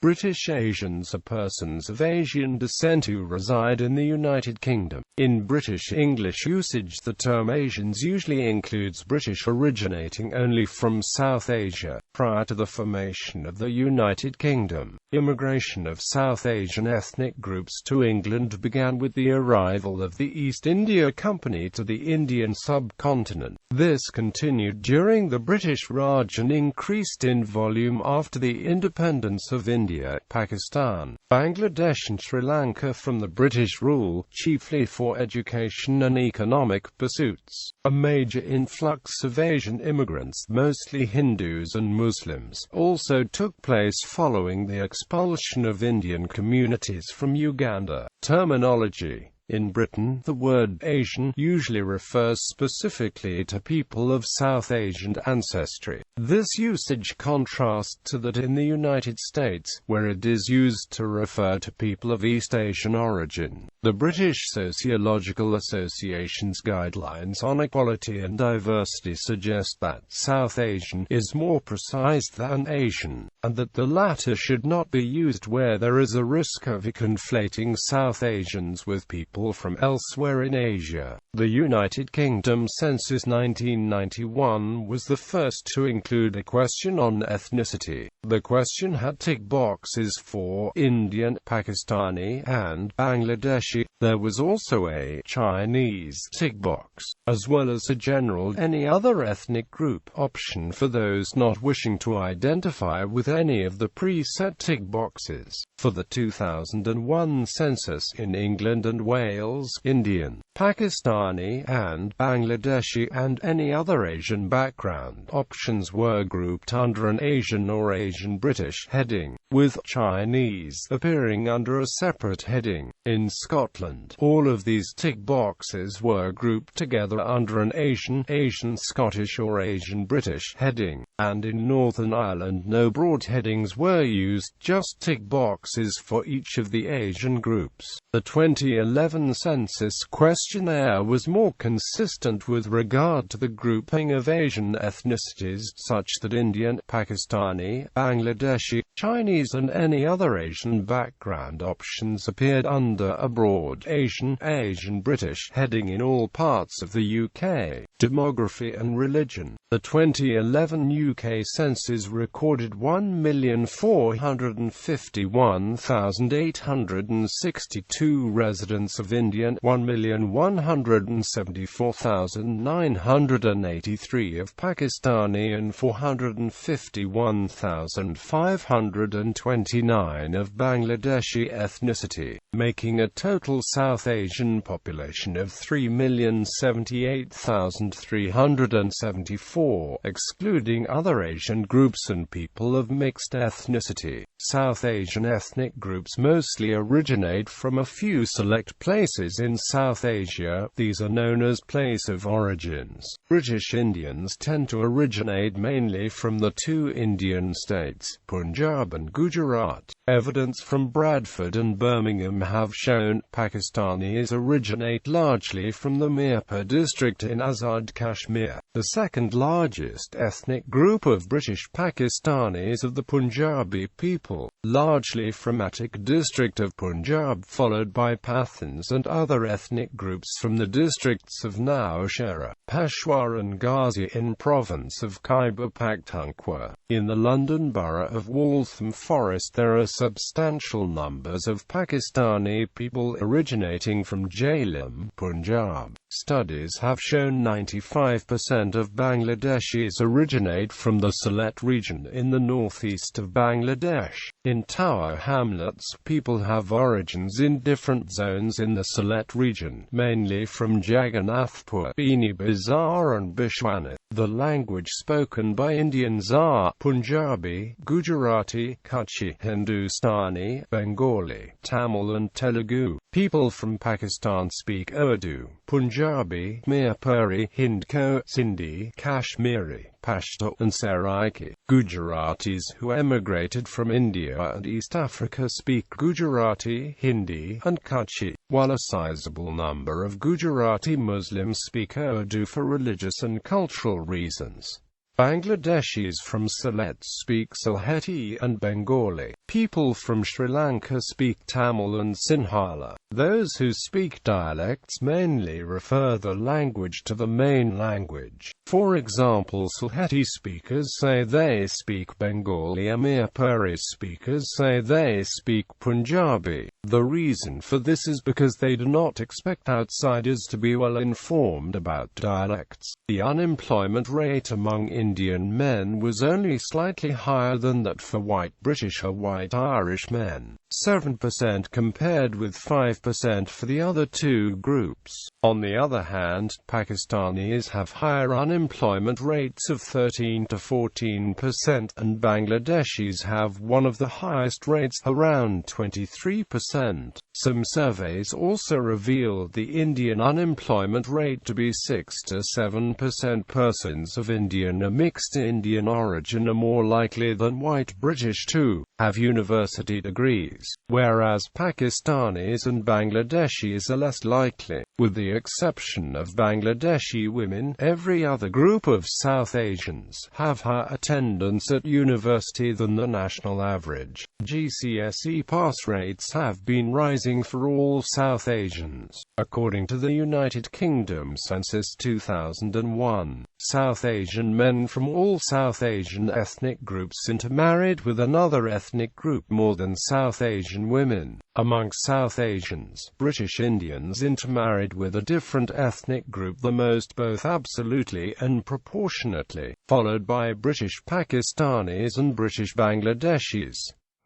British Asians are persons of Asian descent who reside in the United Kingdom. In British English usage, the term Asians usually includes British originating only from South Asia. Prior to the formation of the United Kingdom, immigration of South Asian ethnic groups to England began with the arrival of the East India Company to the Indian subcontinent. This continued during the British Raj and increased in volume after the independence of India, Pakistan, Bangladesh and Sri Lanka from the British rule, chiefly for education and economic pursuits. A major influx of Asian immigrants, mostly Hindus and Muslims, also took place following the expulsion of Indian communities from Uganda. Terminology. In Britain, the word Asian usually refers specifically to people of South Asian ancestry. This usage contrasts to that in the United States, where it is used to refer to people of East Asian origin. The British Sociological Association's guidelines on equality and diversity suggest that South Asian is more precise than Asian, and that the latter should not be used where there is a risk of conflating South Asians with people from elsewhere in Asia. The United Kingdom Census 1991 was the first to include a question on ethnicity. The question had tick boxes for Indian, Pakistani, and Bangladeshi. There was also a Chinese tick box, as well as a general any other ethnic group option for those not wishing to identify with any of the preset tick boxes. For the 2001 census in England and Wales, Indian, Pakistani, and Bangladeshi and any other Asian background options were grouped under an Asian or Asian British heading, with Chinese appearing under a separate heading. In Scotland, all of these tick boxes were grouped together under an Asian, Asian Scottish or Asian British heading, and in Northern Ireland no broad headings were used, just tick boxes for each of the Asian groups. The 2011 census questionnaire was more consistent with regard to the grouping of Asian ethnicities, such that Indian, Pakistani, Bangladeshi, Chinese and any other Asian background options appeared under a broad Asian, Asian British heading in all parts of the UK. Demography and religion. The 2011 UK census recorded 1,451,862 residents of Indian, 1,174,983 of Pakistani and 451,529 of Bangladeshi ethnicity, making a total South Asian population of 3,078,374, excluding other Asian groups and people of mixed ethnicity. South Asian ethnic groups mostly originate from a few select places in South Asia. These are known as place of origins. British Indians tend to originate mainly from the two Indian states, Punjab and Gujarat. Evidence from Bradford and Birmingham have shown Pakistanis originate largely from the Mirpur district in Azad Kashmir. The second largest ethnic group of British Pakistanis are the Punjabi people, largely from Attic district of Punjab, followed by Pathans and other ethnic groups from the districts of Nowshera, Peshawar and Ghazi in province of Khyber Pakhtunkhwa. In the London borough of Waltham Forest there are substantial numbers of Pakistani people originating from Jhelum, Punjab. Studies have shown 95% of Bangladeshis originate from the Sylhet region in the northeast of Bangladesh. In Tower hamlets, people have origins in different zones in the Sylhet region, mainly from Jagannathpur, Bini Bazar and Bishwanat. The language spoken by Indians are Punjabi, Gujarati, Kutchi, Hindustani, Bengali, Tamil and Telugu. People from Pakistan speak Urdu, Punjabi, Mirpuri, Hindko, Sindhi, Kashmiri, Pashto, and Saraiki. Gujaratis who emigrated from India and East Africa speak Gujarati, Hindi, and Kutchi, while a sizable number of Gujarati Muslims speak Urdu for religious and cultural reasons. Bangladeshis from Sylhet speak Sylheti and Bengali. People from Sri Lanka speak Tamil and Sinhala. Those who speak dialects mainly refer the language to the main language. For example, Sylheti speakers say they speak Bengali, Mirpuri speakers say they speak Punjabi. The reason for this is because they do not expect outsiders to be well informed about dialects. The unemployment rate among Indian men was only slightly higher than that for white British or white Irish men, 7% compared with 5% for the other two groups. On the other hand, Pakistanis have higher unemployment rates of 13 to 14%, and Bangladeshis have one of the highest rates, around 23%. Some surveys also revealed the Indian unemployment rate to be 6 to 7%. Persons of Indian or mixed Indian origin are more likely than white British to have university degrees, whereas Pakistanis and Bangladeshis are less likely. With the exception of Bangladeshi women, every other group of South Asians have higher attendance at university than the national average. GCSE pass rates have been rising for all South Asians. According to the United Kingdom Census 2001, South Asian men from all South Asian ethnic groups intermarried with another ethnic group more than South Asian women. Among South Asians, British Indians intermarried with a different ethnic group the most, both absolutely and proportionately, followed by British Pakistanis and British Bangladeshis.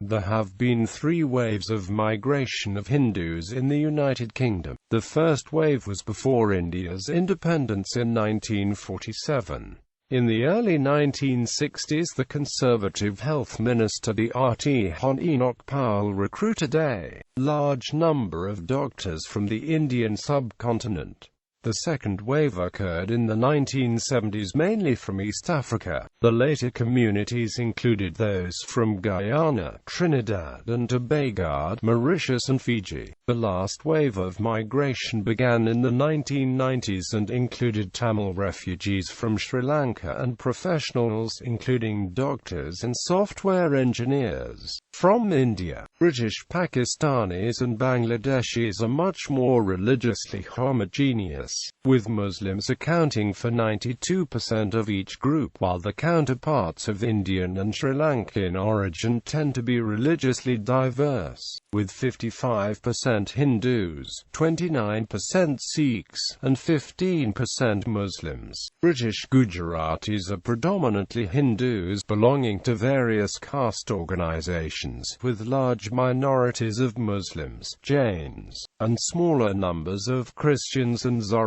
There have been 3 waves of migration of Hindus in the United Kingdom. The first wave was before India's independence in 1947. In the early 1960s, the Conservative Health Minister Dr. Hon Enoch Powell recruited a large number of doctors from the Indian subcontinent. The second wave occurred in the 1970s, mainly from East Africa. The later communities included those from Guyana, Trinidad and Tobago, Mauritius and Fiji. The last wave of migration began in the 1990s and included Tamil refugees from Sri Lanka and professionals, including doctors and software engineers, from India. British Pakistanis and Bangladeshis are much more religiously homogeneous, with Muslims accounting for 92% of each group, while the counterparts of Indian and Sri Lankan origin tend to be religiously diverse, with 55% Hindus, 29% Sikhs, and 15% Muslims. British Gujaratis are predominantly Hindus belonging to various caste organizations, with large minorities of Muslims, Jains, and smaller numbers of Christians and Zoroastrians.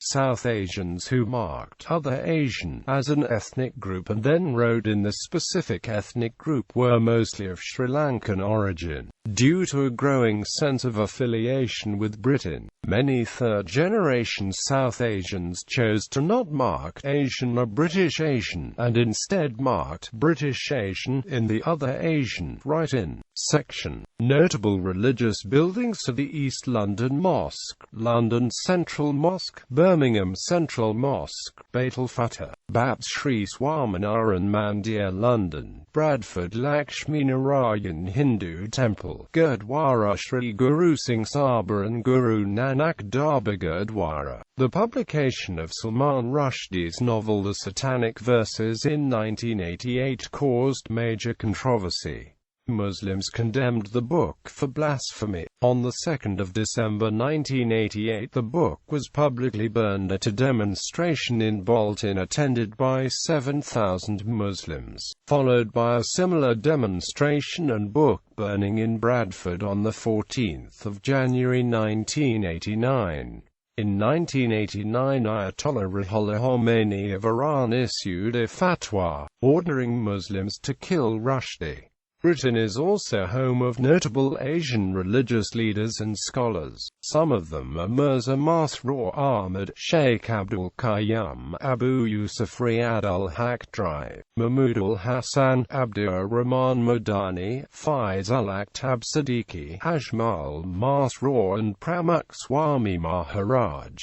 South Asians who marked other Asian as an ethnic group and then wrote in the specific ethnic group were mostly of Sri Lankan origin. Due to a growing sense of affiliation with Britain, many third-generation South Asians chose to not mark Asian or British Asian, and instead marked British Asian in the Other Asian write-in section. Notable religious buildings are the East London Mosque, London Central Mosque, Birmingham Central Mosque, Baitul Fatah, Bapst Sri Swaminarayan Mandir London, Bradford Lakshmi Narayan Hindu Temple, Gurdwara Sri Guru Singh Sabha and Guru Nanak Darbar Gurdwara. The publication of Salman Rushdie's novel The Satanic Verses in 1988 caused major controversy. Muslims condemned the book for blasphemy. On the 2nd of December 1988, the book was publicly burned at a demonstration in Bolton attended by 7,000 Muslims, followed by a similar demonstration and book burning in Bradford on the 14th of January 1989. In 1989, Ayatollah Ruhollah Khomeini of Iran issued a fatwa, ordering Muslims to kill Rushdie. Britain is also home of notable Asian religious leaders and scholars. Some of them are Mirza Masroor Ahmad, Sheikh Abdul Qayyum, Abu Yusuf Riyad al-Haqdri, Mahmud al-Hassan, Abdur Rahman Madani, Faiz al-Akhtab Siddiqui, Ajmal Masroor and Pramukh Swami Maharaj.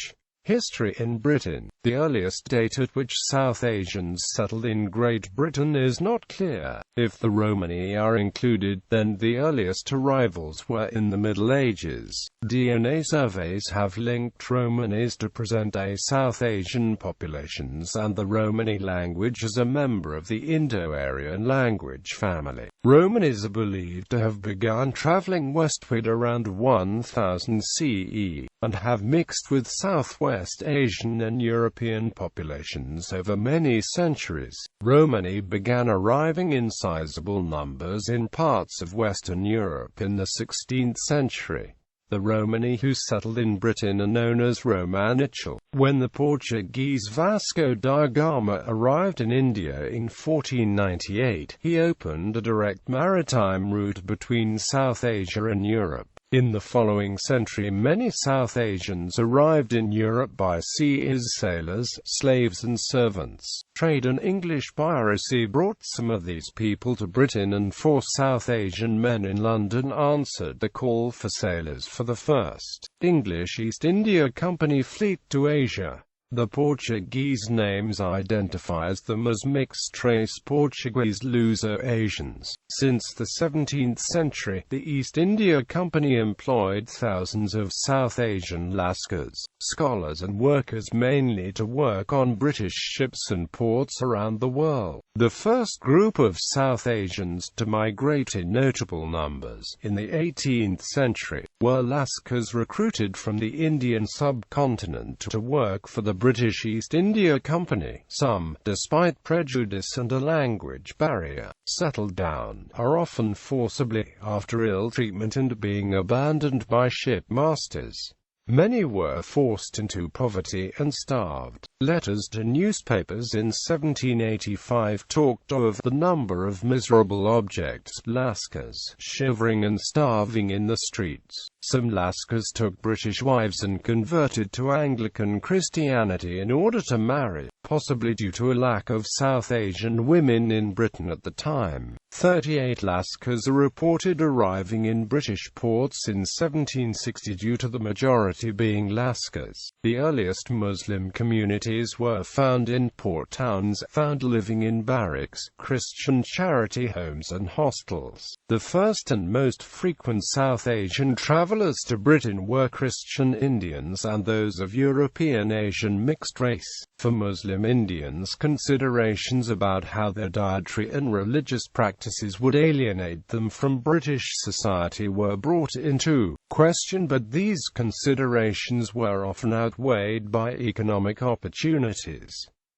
History in Britain. The earliest date at which South Asians settled in Great Britain is not clear. If the Romani are included, then the earliest arrivals were in the Middle Ages. DNA surveys have linked Romanis to present-day South Asian populations and the Romani language as a member of the Indo-Aryan language family. Romanis are believed to have begun traveling westward around 1000 CE, and have mixed with Southwest Asian and European populations over many centuries. Romani began arriving in sizable numbers in parts of Western Europe in the 16th century. The Romani who settled in Britain are known as Romanichal. When the Portuguese Vasco da Gama arrived in India in 1498, he opened a direct maritime route between South Asia and Europe. In the following century, many South Asians arrived in Europe by sea as sailors, slaves and servants. Trade and English piracy brought some of these people to Britain, and 4 South Asian men in London answered the call for sailors for the first English East India Company fleet to Asia. The Portuguese names identifies them as mixed-race Portuguese Luso-Asians. Since the 17th century, the East India Company employed thousands of South Asian Lascars, scholars and workers mainly to work on British ships and ports around the world. The first group of South Asians to migrate in notable numbers in the 18th century were Lascars recruited from the Indian subcontinent to work for the British East India Company. Some, despite prejudice and a language barrier, settled down, are often forcibly, after ill treatment and being abandoned by shipmasters. Many were forced into poverty and starved. Letters to newspapers in 1785 talked of the number of miserable objects, Lascars, shivering and starving in the streets. Some Lascars took British wives and converted to Anglican Christianity in order to marry, possibly due to a lack of South Asian women in Britain at the time. 38 Lascars are reported arriving in British ports in 1760 due to the majority being Lascars. The earliest Muslim communities were found in port towns, found living in barracks, Christian charity homes and hostels. The first and most frequent South Asian travelers to Britain were Christian Indians and those of European Asian mixed race. For Muslim Indians, considerations about how their dietary and religious practices would alienate them from British society were brought into question, but these considerations were often outweighed by economic opportunities.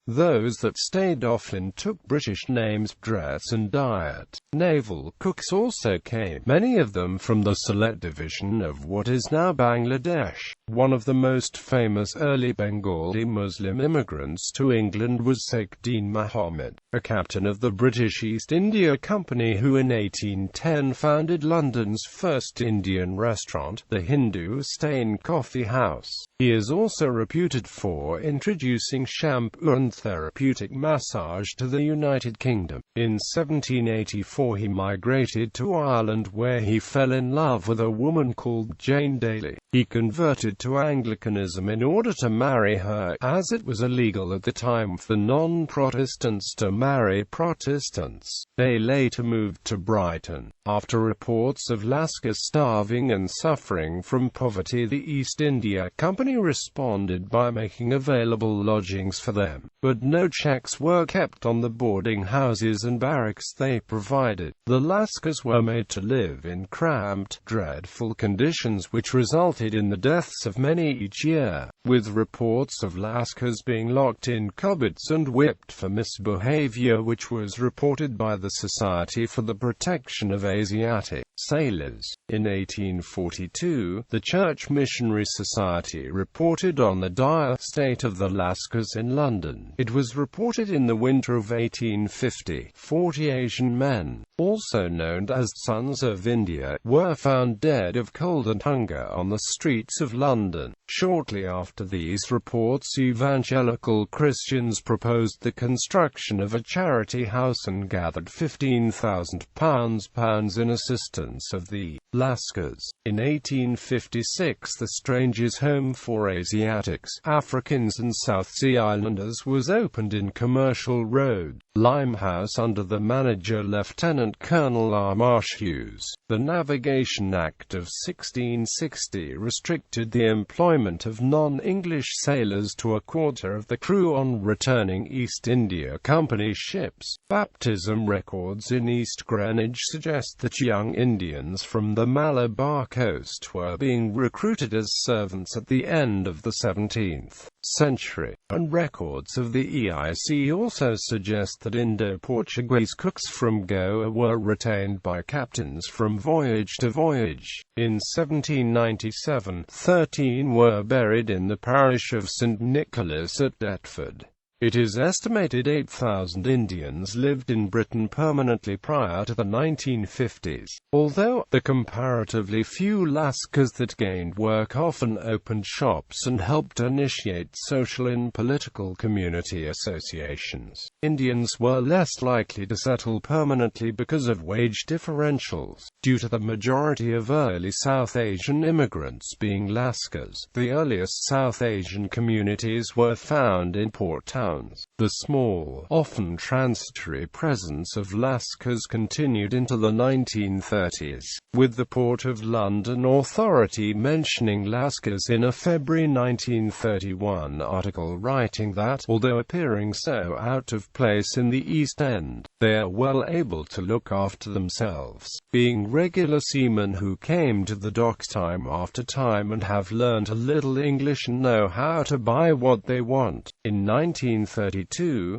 Those that stayed often took British names, dress and diet. Naval cooks also came, many of them from the Sylhet division of what is now Bangladesh. One of the most famous early Bengali Muslim immigrants to England was Saifuddin Muhammad, a captain of the British East India Company who in 1810 founded London's first Indian restaurant, the Hindustan Coffee House. He is also reputed for introducing shampoo and therapeutic massage to the United Kingdom. In 1784 he migrated to Ireland, where he fell in love with a woman called Jane Daly. He converted to Anglicanism in order to marry her, as it was illegal at the time for non-Protestants to marry Protestants. They later moved to Brighton. After reports of Lascars starving and suffering from poverty, the East India Company responded by making available lodgings for them, but no checks were kept on the boarding houses and barracks they provided. The Lascars were made to live in cramped, dreadful conditions which resulted in the deaths of many each year, with reports of Lascars being locked in cupboards and whipped for misbehavior, which was reported by the Society for the Protection of Asiatic Sailors. In 1842, the Church Missionary Society reported on the dire state of the Lascars in London. It was reported in the winter of 1850, 40 Asian men, also known as Sons of India, were found dead of cold and hunger on the streets of London. Shortly after these reports, evangelical Christians proposed the construction of a charity house and gathered £15,000 in assistance. existence of the Lascars. In 1856, the Strangers' Home for Asiatics, Africans and South Sea Islanders was opened in Commercial Road, Limehouse under the manager Lieutenant Colonel R. Marsh Hughes. The Navigation Act of 1660 restricted the employment of non-English sailors to a quarter of the crew on returning East India Company ships. Baptism records in East Greenwich suggest that young Indians from the Malabar coast were being recruited as servants at the end of the 17th century, and records of the EIC also suggest that Indo-Portuguese cooks from Goa were retained by captains from voyage to voyage. In 1797, 13 were buried in the parish of St. Nicholas at Deptford. It is estimated 8,000 Indians lived in Britain permanently prior to the 1950s, although the comparatively few Lascars that gained work often opened shops and helped initiate social and political community associations. Indians were less likely to settle permanently because of wage differentials, due to the majority of early South Asian immigrants being Lascars. The earliest South Asian communities were found in port towns. The small, often transitory presence of Lascars continued into the 1930s, with the Port of London Authority mentioning Lascars in a February 1931 article writing that, although appearing so out of place in the East End, they are well able to look after themselves, being regular seamen who came to the docks time after time and have learned a little English and know how to buy what they want. In 1932,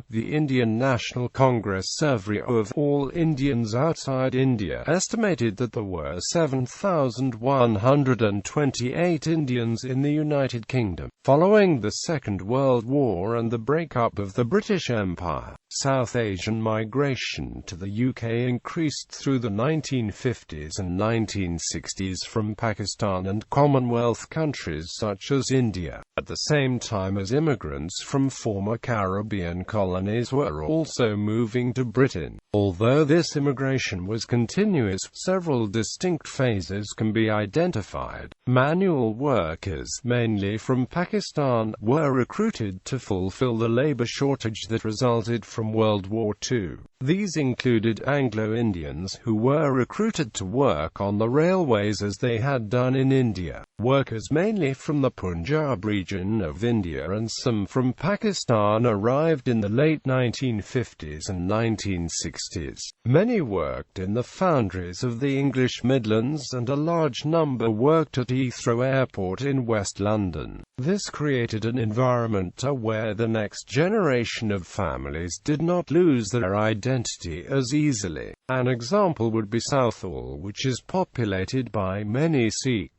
the Indian National Congress survey of all Indians outside India estimated that there were 7,128 Indians in the United Kingdom. Following the Second World War and the breakup of the British Empire, South Asian migration to the UK increased through the 1950s and 1960s from Pakistan and Commonwealth countries such as India, at the same time as immigrants from former Caribbean colonies were also moving to Britain. Although this immigration was continuous, several distinct phases can be identified. Manual workers, mainly from Pakistan, were recruited to fulfill the labor shortage that resulted from World War II. These included Anglo-Indians who were recruited to work on the railways as they had done in India, workers mainly from the Punjab region of India and some from Pakistan arrived in the late 1950s and 1960s. Many worked in the foundries of the English Midlands and a large number worked at Heathrow Airport in West London. This created an environment where the next generation of families did not lose their identity as easily. An example would be Southall, which is populated by many Sikhs.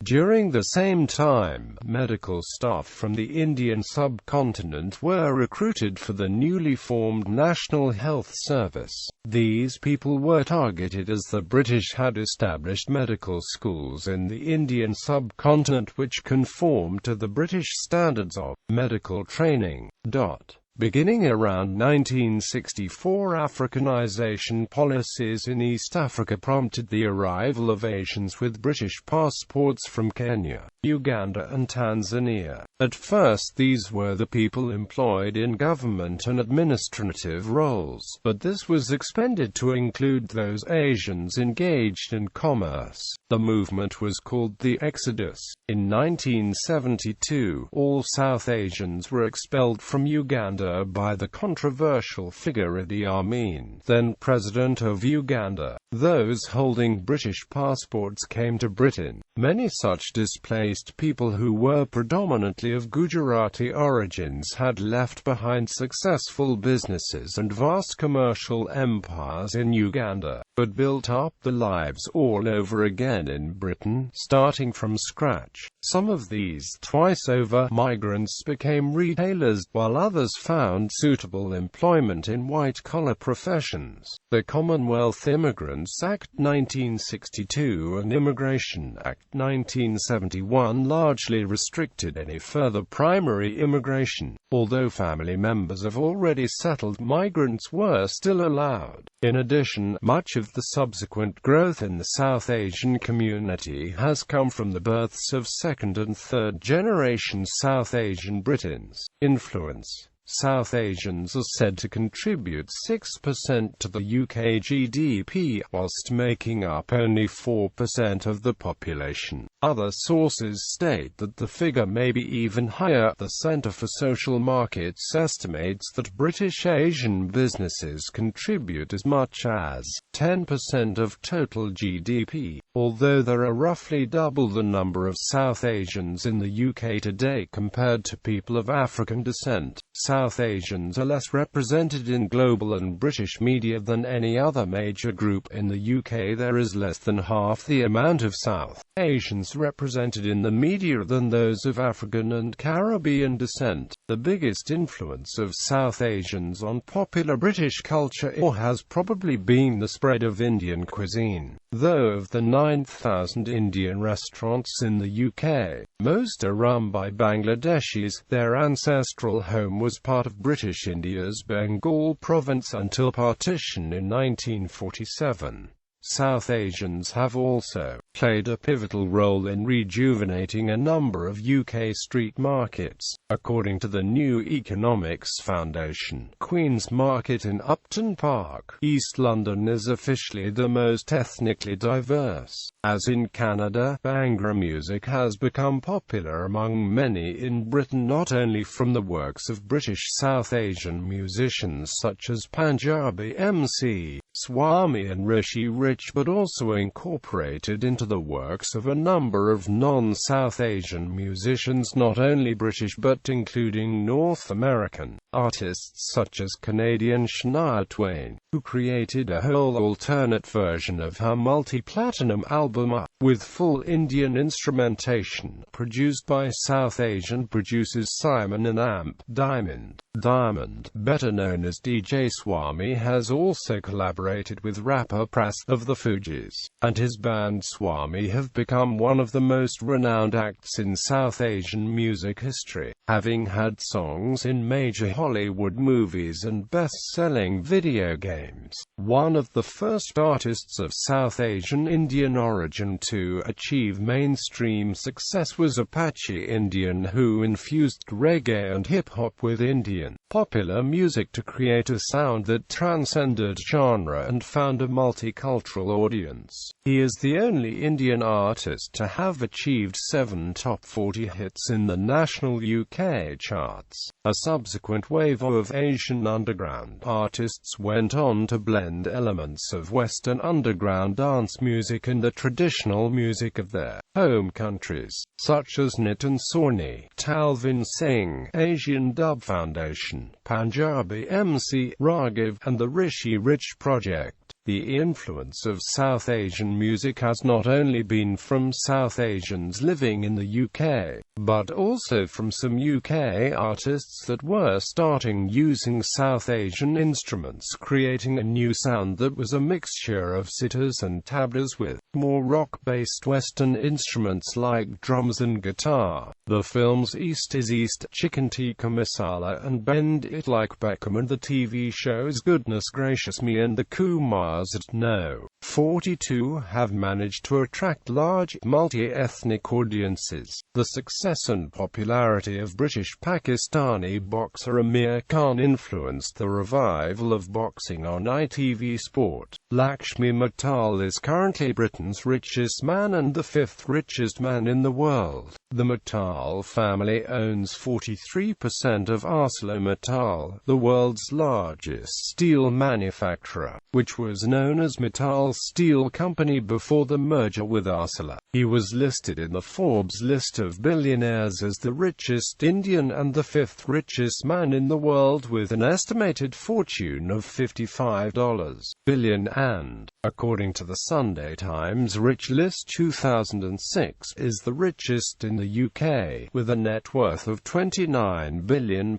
During the same time, medical staff from the Indian subcontinent were recruited for the newly formed National Health Service. These people were targeted as the British had established medical schools in the Indian subcontinent which conformed to the British standards of medical training. Beginning around 1964, Africanization policies in East Africa prompted the arrival of Asians with British passports from Kenya, Uganda and Tanzania. At first these were the people employed in government and administrative roles, but this was expanded to include those Asians engaged in commerce. The movement was called the Exodus. In 1972, all South Asians were expelled from Uganda by the controversial figure Idi Amin, then President of Uganda. Those holding British passports came to Britain. Many such displaced people who were predominantly of Gujarati origins had left behind successful businesses and vast commercial empires in Uganda, but built up their lives all over again in Britain, starting from scratch. Some of these twice-over migrants became retailers, while others found suitable employment in white-collar professions. The Commonwealth immigrants Immigrants Act 1962 and Immigration Act 1971 largely restricted any further primary immigration, although family members of already settled migrants were still allowed. In addition, much of the subsequent growth in the South Asian community has come from the births of second and third generation South Asian Britons. Influence. South Asians are said to contribute 6% to the UK GDP, whilst making up only 4% of the population. Other sources state that the figure may be even higher. The Centre for Social Markets estimates that British Asian businesses contribute as much as 10% of total GDP. Although there are roughly double the number of South Asians in the UK today compared to people of African descent, South Asians are less represented in global and British media than any other major group. In the UK there is less than half the amount of South Asians represented in the media than those of African and Caribbean descent. The biggest influence of South Asians on popular British culture has probably been the spread of Indian cuisine. Though of the 9,000 Indian restaurants in the UK, most are run by Bangladeshis. Their ancestral home was part of British India's Bengal province until partition in 1947. South Asians have also played a pivotal role in rejuvenating a number of UK street markets. According to the New Economics Foundation, Queen's Market in Upton Park, East London is officially the most ethnically diverse. As in Canada, Bhangra music has become popular among many in Britain not only from the works of British South Asian musicians such as Punjabi MC Swami and Rishi Rich, but also incorporated into the works of a number of non-South Asian musicians, not only British but including North American artists such as Canadian Shania Twain, who created a whole alternate version of her multi-platinum album with full Indian instrumentation, produced by South Asian producers Simon and Amp. Diamond, better known as DJ Swami, has also collaborated with rapper Pras of the Fugees, and his band Swami have become one of the most renowned acts in South Asian music history, having had songs in major Hollywood movies and best-selling video games. One of the first artists of South Asian Indian origin to achieve mainstream success was Apache Indian, who infused reggae and hip-hop with Indian popular music to create a sound that transcended genre and found a multicultural audience. He is the only Indian artist to have achieved 7 top 40 hits in the national UK charts. A subsequent wave of Asian underground artists went on to blend elements of Western underground dance music and the traditional music of their home countries, such as Nitin Sawhney, Talvin Singh, Asian Dub Foundation, Punjabi MC Raghav, and the Rishi Rich Project. The influence of South Asian music has not only been from South Asians living in the UK, but also from some UK artists that were starting using South Asian instruments, creating a new sound that was a mixture of sitars and tablas with more rock-based Western instruments like drums and guitar. The films East is East, Chicken Tikka Masala and Bend It Like Beckham, and the TV shows Goodness Gracious Me and the Kumars at No. 42 have managed to attract large, multi-ethnic audiences. The success and popularity of British Pakistani boxer Amir Khan influenced the revival of boxing on ITV Sport. Lakshmi Mittal is currently Britain's richest man and the 5th richest man in the world. The Mittal family owns 43% of ArcelorMittal, the world's largest steel manufacturer, which was known as Mittal Steel Company before the merger with Arcelor. He was listed in the Forbes list of billionaires as the richest Indian and the 5th richest man in the world, with an estimated fortune of $55 billion, and, according to the Sunday Times Rich List 2006, is the richest in the the UK, with a net worth of £29 billion.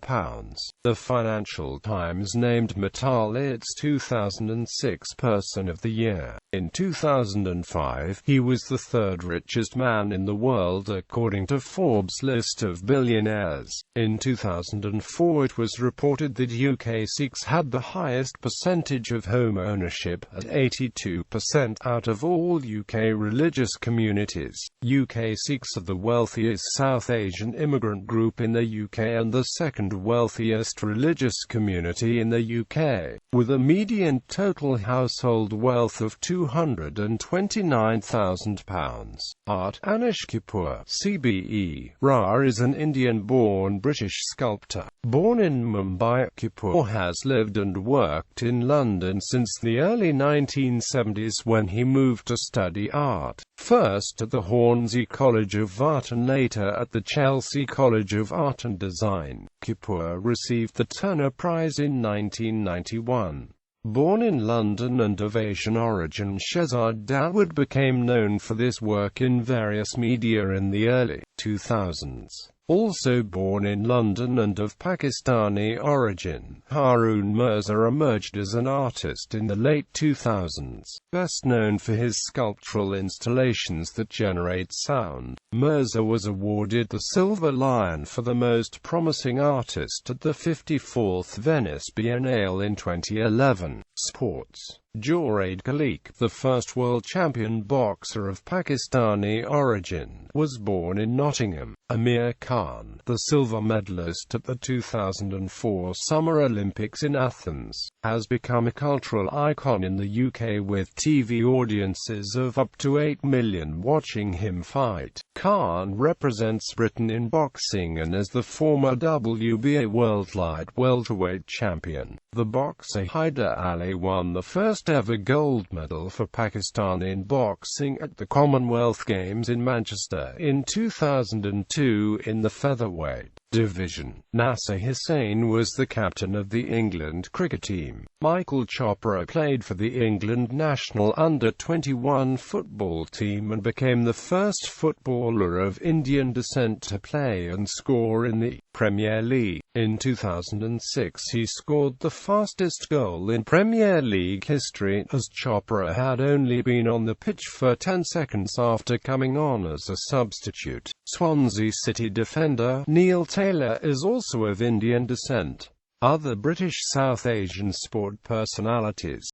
The Financial Times named Mittal its 2006 Person of the Year. In 2005, he was the third richest man in the world according to Forbes' list of billionaires. In 2004 it was reported that UK Sikhs had the highest percentage of home ownership, at 82% out of all UK religious communities. UK Sikhs are the wealthiest South Asian immigrant group in the UK and the second wealthiest religious community in the UK, with a median total household wealth of £229,000. Art. Anish Kapoor, CBE. Ra is an Indian-born British sculptor. Born in Mumbai, Kapoor has lived and worked in London since the early 1970s when he moved to study art, first at the Hornsey College of Art and later at the Chelsea College of Art and Design. Kapoor received the Turner Prize in 1991. Born in London and of Asian origin, Shehzad Dawood became known for this work in various media in the early 2000s. Also born in London and of Pakistani origin, Haroon Mirza emerged as an artist in the late 2000s. Best known for his sculptural installations that generate sound, Mirza was awarded the Silver Lion for the most promising artist at the 54th Venice Biennale in 2011. Sports. Joraid Khalik, the first world champion boxer of Pakistani origin, was born in Nottingham. Amir Khan, the silver medalist at the 2004 Summer Olympics in Athens, has become a cultural icon in the UK with TV audiences of up to 8 million watching him fight. Khan represents Britain in boxing and is the former WBA World Light Welterweight champion. The boxer Hyder Ali won the first ever gold medal for Pakistan in boxing at the Commonwealth Games in Manchester in 2002 in the featherweight division. Nasser Hussain was the captain of the England cricket team. Michael Chopra played for the England national under-21 football team and became the first footballer of Indian descent to play and score in the Premier League. In 2006 he scored the fastest goal in Premier League history, as Chopra had only been on the pitch for 10 seconds after coming on as a substitute. Swansea City defender Neil Taylor is also of Indian descent. Other British South Asian sport personalities